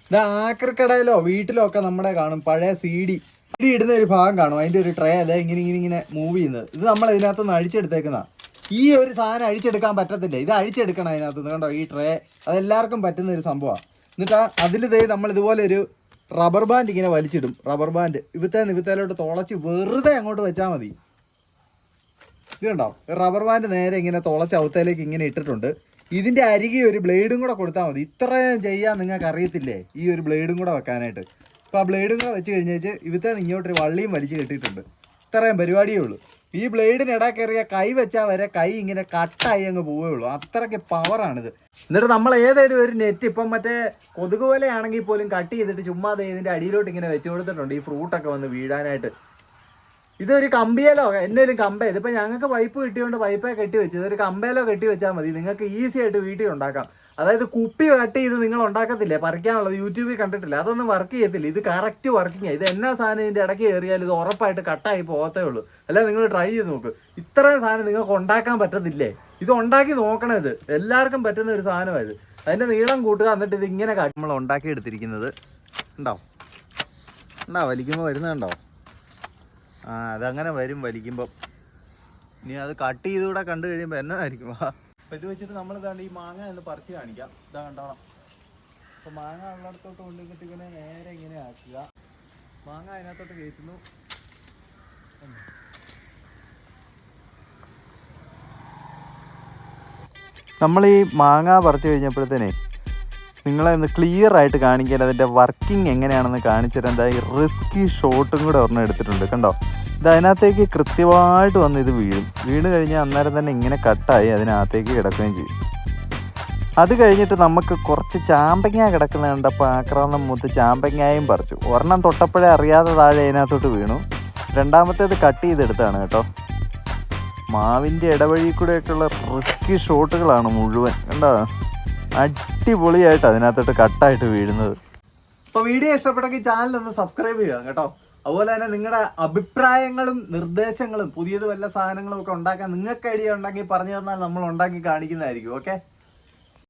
ഇത് ആക്രിക്കടയിലോ വീട്ടിലോ ഒക്കെ നമ്മുടെ കാണും പഴയ CD ഇടുന്ന ഒരു ഭാഗം കാണും. അതിന്റെ ഒരു ട്രേ അതെ ഇങ്ങനെ മൂവ് ചെയ്യുന്നത്. ഇത് നമ്മൾ ഇതിനകത്തുനിന്ന് അഴിച്ചെടുത്തേക്കുന്ന ഈ ഒരു സാധനം അഴിച്ചെടുക്കാൻ പറ്റത്തില്ല. ഇത് അഴിച്ചെടുക്കണം അതിനകത്തുനിന്ന്. കണ്ടോ ഈ ട്രേ അതെല്ലാവർക്കും പറ്റുന്ന ഒരു സംഭവമാണ്. എന്നിട്ട് അതിൽ നമ്മൾ ഇതുപോലെ ഒരു റബ്ബർ ബാൻഡ് ഇങ്ങനെ വലിച്ചിടും. റബ്ബർ ബാൻഡ് ഇവിത്തേലോട്ട് തുളച്ച് വെറുതെ അങ്ങോട്ട് വെച്ചാൽ മതി. ഇത് കണ്ടോ റബ്ബർ ബാൻഡ് നേരെ ഇങ്ങനെ തുളച്ച് അവത്തേലേക്ക് ഇങ്ങനെ ഇട്ടിട്ടുണ്ട്. ഇതിൻ്റെ അരികെ ഒരു ബ്ലേഡും കൂടെ കൊടുത്താൽ മതി. ഇത്രയും ചെയ്യാൻ നിങ്ങൾക്ക് അറിയത്തില്ലേ ഈ ഒരു ബ്ലേഡും കൂടെ വെക്കാനായിട്ട്. അപ്പോൾ ആ ബ്ലേഡും കൂടെ വെച്ച് കഴിഞ്ഞേച്ച് ഇങ്ങോട്ടൊരു വള്ളിയും വലിച്ച് കെട്ടിയിട്ടുണ്ട്. ഇത്രയും പരിപാടിയേ ഉള്ളൂ. ഈ ബ്ലേഡിനിട കയറിയ കൈ വെച്ചാൽ വരെ കൈ ഇങ്ങനെ കട്ടായി അങ്ങ് പോവുകയുള്ളൂ. അത്രയ്ക്ക് പവറാണിത്. എന്നിട്ട് നമ്മൾ ഏതെങ്കിലും ഒരു നെറ്റ് ഇപ്പം മറ്റേ കൊതുക് പോലെയാണെങ്കിൽ പോലും കട്ട് ചെയ്തിട്ട് ചുമ്മാ ഇതിൻ്റെ അടിയിലോട്ട് ഇങ്ങനെ വെച്ച് കൊടുത്തിട്ടുണ്ട് ഈ ഫ്രൂട്ടൊക്കെ വന്ന് വീഴാനായിട്ട്. ഇതൊരു കമ്പിയേലോ എന്നേലും കമ്പേ ഇതിപ്പോൾ ഞങ്ങൾക്ക് പൈപ്പ് കിട്ടിയോണ്ട് പൈപ്പേ കെട്ടി വെച്ച് ഇതൊരു കമ്പേലോ കെട്ടി വെച്ചാൽ മതി. നിങ്ങൾക്ക് ഈസി ആയിട്ട് വീട്ടിൽ ഉണ്ടാക്കാം. അതായത് കുപ്പി കട്ട് ചെയ്ത് നിങ്ങൾ ഉണ്ടാക്കത്തില്ലേ പറിക്കാനുള്ളത്, യൂട്യൂബിൽ കണ്ടിട്ടില്ല, അതൊന്നും വർക്ക് ചെയ്യത്തില്ല. ഇത് കറക്റ്റ് വർക്കിംഗ്. ഇത് എന്നാ സാധനം ഇതിൻ്റെ ഇടയ്ക്ക് കയറിയാൽ ഇത് ഉറപ്പായിട്ട് കട്ടായി പോകത്തേ ഉള്ളൂ. അല്ല നിങ്ങൾ ട്രൈ ചെയ്ത് നോക്ക്. ഇത്രയും സാധനം നിങ്ങൾക്ക് ഉണ്ടാക്കാൻ പറ്റത്തില്ലേ? ഇത് ഉണ്ടാക്കി നോക്കണം. ഇത് എല്ലാവർക്കും പറ്റുന്ന ഒരു സാധനമാണ് ഇത്. അതിൻ്റെ നീളം കൂട്ടുക, എന്നിട്ട് ഇത് ഇങ്ങനെ നമ്മൾ ഉണ്ടാക്കി എടുത്തിരിക്കുന്നത് ഉണ്ടാവും. വലിക്കുമ്പോൾ വരുന്നുണ്ടോ? അതങ്ങനെ വരും വലിക്കുമ്പം. ഇനി അത് കട്ട് ചെയ്തുകൂടെ കണ്ടു കഴിയുമ്പോൾ എന്നതായിരിക്കും. അപ്പം ഇത് വെച്ചിട്ട് നമ്മൾ ഇതാണ്ട് ഈ മാങ്ങ ഒന്ന് പറിച്ച് കാണിക്കാം. ഇതാ കണ്ടോണം. അപ്പോൾ മാങ്ങ ഉള്ളിടത്തോട്ട് കൊണ്ടുവന്നിട്ട് ഇങ്ങനെ നേരെ ഇങ്ങനെ ആക്കുക. മാങ്ങ അതിനകത്തോട്ട് കയറ്റുന്നു. നമ്മൾ ഈ മാങ്ങ പറിച്ച് കഴിഞ്ഞപ്പോഴത്തേനെ നിങ്ങളെ ഒന്ന് ക്ലിയർ ആയിട്ട് കാണിക്കാൻ അതിൻ്റെ വർക്കിംഗ് എങ്ങനെയാണെന്ന് കാണിച്ചു തരാൻ. എന്താ ഈ റിസ്കി ഷോട്ടും കൂടെ ഒരെണ്ണം എടുത്തിട്ടുണ്ട്. കണ്ടോ ഇത് അതിനകത്തേക്ക് കൃത്യമായിട്ട് വന്ന് ഇത് വീണ് കഴിഞ്ഞാൽ അന്നേരം തന്നെ ഇങ്ങനെ കട്ടായി അതിനകത്തേക്ക് കിടക്കുകയും ചെയ്യും. അത് കഴിഞ്ഞിട്ട് നമുക്ക് കുറച്ച് ചാമ്പങ്ങ കിടക്കുന്ന കണ്ടപ്പോൾ ആക്രാന്തം മൂത്ത് ചാമ്പങ്ങായും പറിച്ചു. ഒരെണ്ണം തൊട്ടപ്പോഴേ അറിയാതെ താഴെ അതിനകത്തോട്ട് വീണു. രണ്ടാമത്തേത് കട്ട് ചെയ്തെടുത്താണ് കേട്ടോ. മാവിൻ്റെ ഇടവഴി കൂടെയൊക്കെയുള്ള റിസ്കി ഷോട്ടുകളാണ് മുഴുവൻ. കണ്ടോ അടിപൊളിയായിട്ട് അതിനകത്തോട്ട് കട്ടായിട്ട് വീഴുന്നത്. അപ്പോൾ വീഡിയോ ഇഷ്ടപ്പെട്ടെങ്കിൽ ചാനലൊന്ന് സബ്സ്ക്രൈബ് ചെയ്യുക കേട്ടോ. അതുപോലെ തന്നെ നിങ്ങളുടെ അഭിപ്രായങ്ങളും നിർദ്ദേശങ്ങളും പുതിയത് വല്ല സാധനങ്ങളും ഒക്കെ ഉണ്ടാക്കാൻ നിങ്ങൾക്ക് ഐഡിയ ഉണ്ടെങ്കിൽ പറഞ്ഞു തന്നാൽ നമ്മൾ ഉണ്ടാക്കി കാണിക്കുന്നതായിരിക്കും. ഓക്കെ.